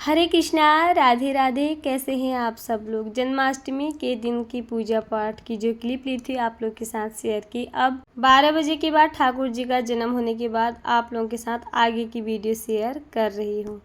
हरे कृष्णा, राधे राधे। कैसे हैं आप सब लोग। जन्माष्टमी के दिन की पूजा पाठ की जो क्लिप ली थी आप लोग के साथ शेयर की। अब 12 बजे के बाद ठाकुर जी का जन्म होने के बाद आप लोगों के साथ आगे की वीडियो शेयर कर रही हूँ।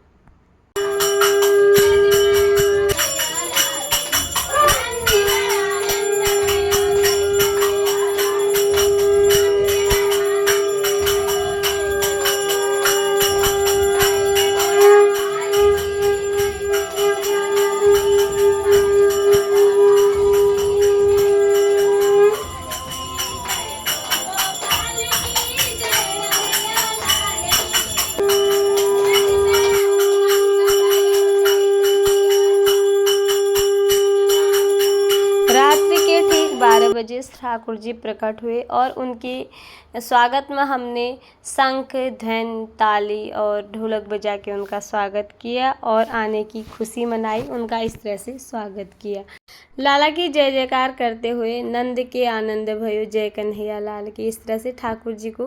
रात्रि के ठीक 12 बजे ठाकुर जी प्रकट हुए और उनके स्वागत में हमने शंख, धन, ताली और ढोलक बजा के उनका स्वागत किया और आने की खुशी मनाई। उनका इस तरह से स्वागत किया। लाला की जय जयकार करते हुए नंद के आनंद भयो जय कन्हैया लाल की, इस तरह से ठाकुर जी को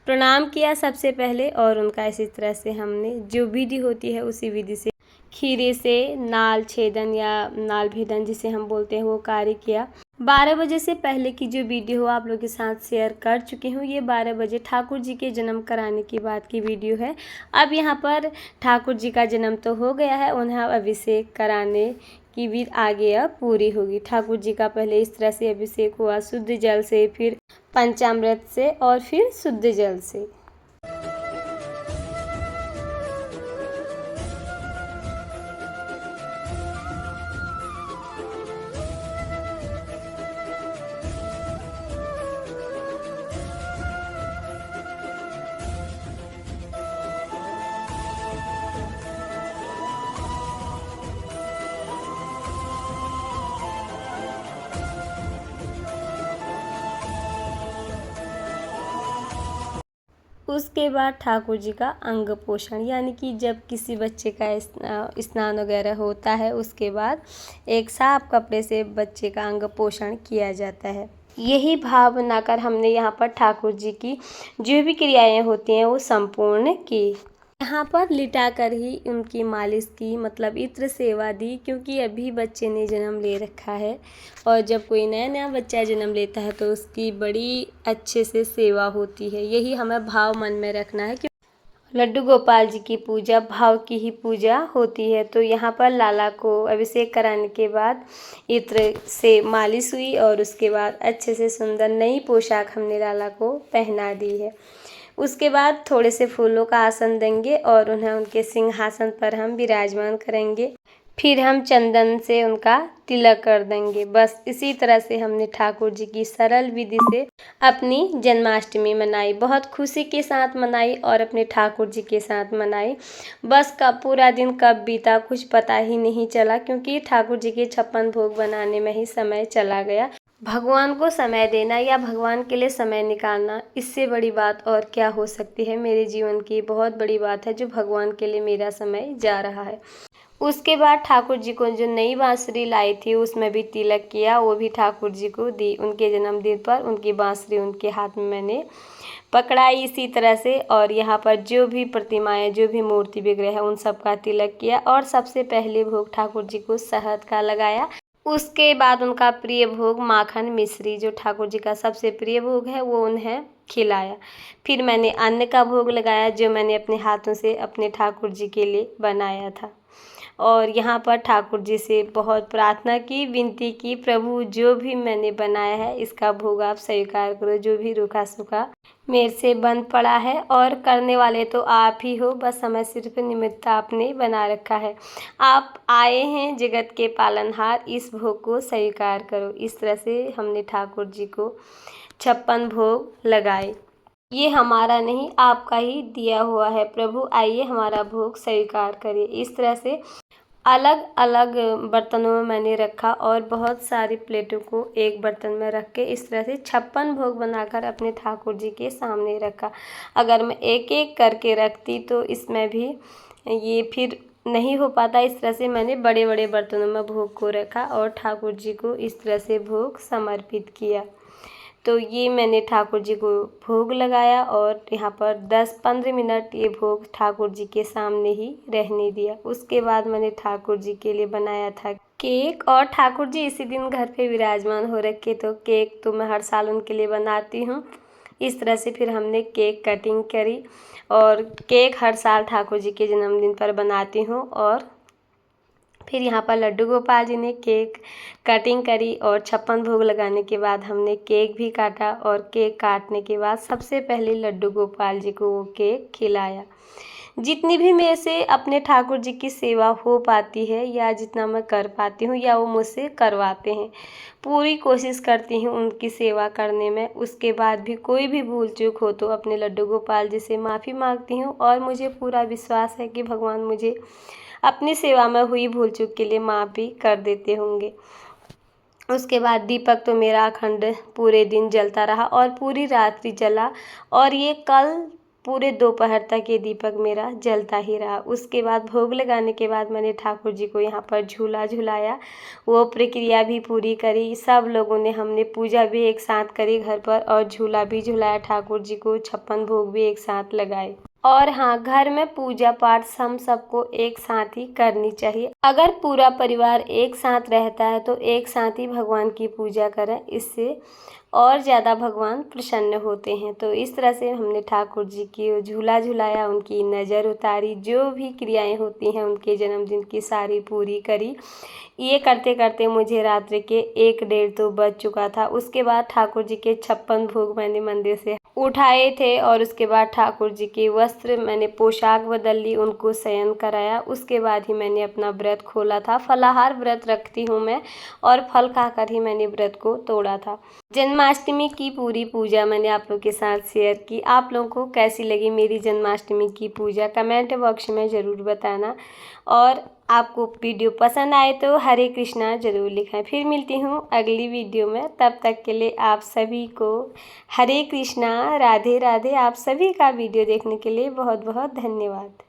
प्रणाम किया सबसे पहले। और उनका इसी तरह से हमने जो विधि होती है उसी विधि से खीरे से नाल छेदन या नाल भेदन जिसे हम बोलते हैं वो कार्य किया। 12 बजे से पहले की जो वीडियो हो आप लोगों के साथ शेयर कर चुकी हूँ। ये 12 बजे ठाकुर जी के जन्म कराने के बाद की वीडियो है। अब यहाँ पर ठाकुर जी का जन्म तो हो गया है, उन्हें अभिषेक कराने की विधि आगे अब पूरी होगी। ठाकुर जी का पहले इस तरह से अभिषेक हुआ, शुद्ध जल से, फिर पंचामृत से और फिर शुद्ध जल से। उसके बाद ठाकुर जी का अंग पोषण, यानी कि जब किसी बच्चे का स्नान वगैरह होता है उसके बाद एक साफ कपड़े से बच्चे का अंग पोषण किया जाता है। यही भाव बनाकर हमने यहाँ पर ठाकुर जी की जो भी क्रियाएं होती हैं वो संपूर्ण की। यहाँ पर लिटा कर ही उनकी मालिश की, मतलब इत्र सेवा दी, क्योंकि अभी बच्चे ने जन्म ले रखा है और जब कोई नया नया बच्चा जन्म लेता है तो उसकी बड़ी अच्छे से सेवा होती है। यही हमें भाव मन में रखना है कि लड्डू गोपाल जी की पूजा भाव की ही पूजा होती है। तो यहाँ पर लाला को अभिषेक कराने के बाद इत्र से मालिश हुई और उसके बाद अच्छे से सुंदर नई पोशाक हमने लाला को पहना दी है। उसके बाद थोड़े से फूलों का आसन देंगे और उन्हें उनके सिंहासन पर हम विराजमान करेंगे। फिर हम चंदन से उनका तिलक कर देंगे। बस इसी तरह से हमने ठाकुर जी की सरल विधि से अपनी जन्माष्टमी मनाई, बहुत खुशी के साथ मनाई और अपने ठाकुर जी के साथ मनाई। बस कब पूरा दिन कब बीता कुछ पता ही नहीं चला, क्योंकि ठाकुर जी के 56 भोग बनाने में ही समय चला गया। भगवान को समय देना या भगवान के लिए समय निकालना, इससे बड़ी बात और क्या हो सकती है। मेरे जीवन की बहुत बड़ी बात है जो भगवान के लिए मेरा समय जा रहा है। उसके बाद ठाकुर जी को जो नई बांसुरी लाई थी उसमें भी तिलक किया, वो भी ठाकुर जी को दी। उनके जन्मदिन पर उनकी बांसुरी उनके हाथ में मैंने पकड़ाई इसी तरह से। और यहाँ पर जो भी प्रतिमाएं, जो भी मूर्ति विग्रह है उन सब का तिलक किया और सबसे पहले भोग ठाकुर जी को शहद का लगाया। उसके बाद उनका प्रिय भोग माखन मिश्री, जो ठाकुर जी का सबसे प्रिय भोग है, वो उन्हें खिलाया। फिर मैंने अन्न का भोग लगाया जो मैंने अपने हाथों से अपने ठाकुर जी के लिए बनाया था। और यहाँ पर ठाकुर जी से बहुत प्रार्थना की, विनती की, प्रभु जो भी मैंने बनाया है इसका भोग आप स्वीकार करो। जो भी रूखा सूखा मेरे से बन पड़ा है और करने वाले तो आप ही हो, बस हमें सिर्फ निमित्त आपने बना रखा है। आप आए हैं जगत के पालनहार, इस भोग को स्वीकार करो। इस तरह से हमने ठाकुर जी को 56 भोग लगाए। ये हमारा नहीं आपका ही दिया हुआ है, प्रभु आइए हमारा भोग स्वीकार करिए। इस तरह से अलग अलग बर्तनों में मैंने रखा और बहुत सारी प्लेटों को एक बर्तन में रख के इस तरह से 56 भोग बनाकर अपने ठाकुर जी के सामने रखा। अगर मैं एक एक करके रखती तो इसमें भी ये फिर नहीं हो पाता। इस तरह से मैंने बड़े बड़े बर्तनों में भोग को रखा और ठाकुर जी को इस तरह से भोग समर्पित किया। तो ये मैंने ठाकुर जी को भोग लगाया और यहाँ पर 10-15 मिनट ये भोग ठाकुर जी के सामने ही रहने दिया। उसके बाद मैंने ठाकुर जी के लिए बनाया था केक, और ठाकुर जी इसी दिन घर पे विराजमान हो रखे, तो केक तो मैं हर साल उनके लिए बनाती हूँ। इस तरह से फिर हमने केक कटिंग करी, और केक हर साल ठाकुर जी के जन्मदिन पर बनाती हूँ। और फिर यहाँ पर लड्डू गोपाल जी ने केक कटिंग करी, और 56 भोग लगाने के बाद हमने केक भी काटा, और केक काटने के बाद सबसे पहले लड्डू गोपाल जी को वो केक खिलाया। जितनी भी मेरे से अपने ठाकुर जी की सेवा हो पाती है, या जितना मैं कर पाती हूँ, या वो मुझसे करवाते हैं, पूरी कोशिश करती हूँ उनकी सेवा करने में। उसके बाद भी कोई भी भूल चूक हो तो अपने लड्डू गोपाल जी से माफ़ी मांगती हूँ, और मुझे पूरा विश्वास है कि भगवान मुझे अपनी सेवा में हुई भूल चूक के लिए माफ़ भी कर देते होंगे। उसके बाद दीपक तो मेरा अखंड पूरे दिन जलता रहा और पूरी रात्रि जला, और ये कल पूरे दोपहर तक ये दीपक मेरा जलता ही रहा। उसके बाद भोग लगाने के बाद मैंने ठाकुर जी को यहाँ पर झूला झुलाया, वो प्रक्रिया भी पूरी करी। सब लोगों ने हमने पूजा भी एक साथ करी घर पर, और झूला भी झुलाया ठाकुर जी को, 56 भोग भी एक साथ लगाए। और हाँ, घर में पूजा पाठ हम सबको एक साथ ही करनी चाहिए। अगर पूरा परिवार एक साथ रहता है तो एक साथ ही भगवान की पूजा करें, इससे और ज़्यादा भगवान प्रसन्न होते हैं। तो इस तरह से हमने ठाकुर जी की झूला झुलाया, उनकी नज़र उतारी, जो भी क्रियाएं होती हैं उनके जन्मदिन की सारी पूरी करी। ये करते करते मुझे रात्रि के 1-1:30 तो बज चुका था। उसके बाद ठाकुर जी के 56 भोग मैंने मंदिर से उठाए थे, और उसके बाद ठाकुर जी के वस्त्र मैंने पोशाक बदल ली, उनको शयन कराया। उसके बाद ही मैंने अपना व्रत खोला था। फलाहार व्रत रखती हूँ मैं, और फल खाकर ही मैंने व्रत को तोड़ा था। जन्माष्टमी की पूरी पूजा मैंने आप लोगों के साथ शेयर की। आप लोगों को कैसी लगी मेरी जन्माष्टमी की पूजा, कमेंट बॉक्स में ज़रूर बताना, और आपको वीडियो पसंद आए तो हरे कृष्णा ज़रूर लिखें। फिर मिलती हूँ अगली वीडियो में, तब तक के लिए आप सभी को हरे कृष्णा, राधे राधे। आप सभी का वीडियो देखने के लिए बहुत बहुत धन्यवाद।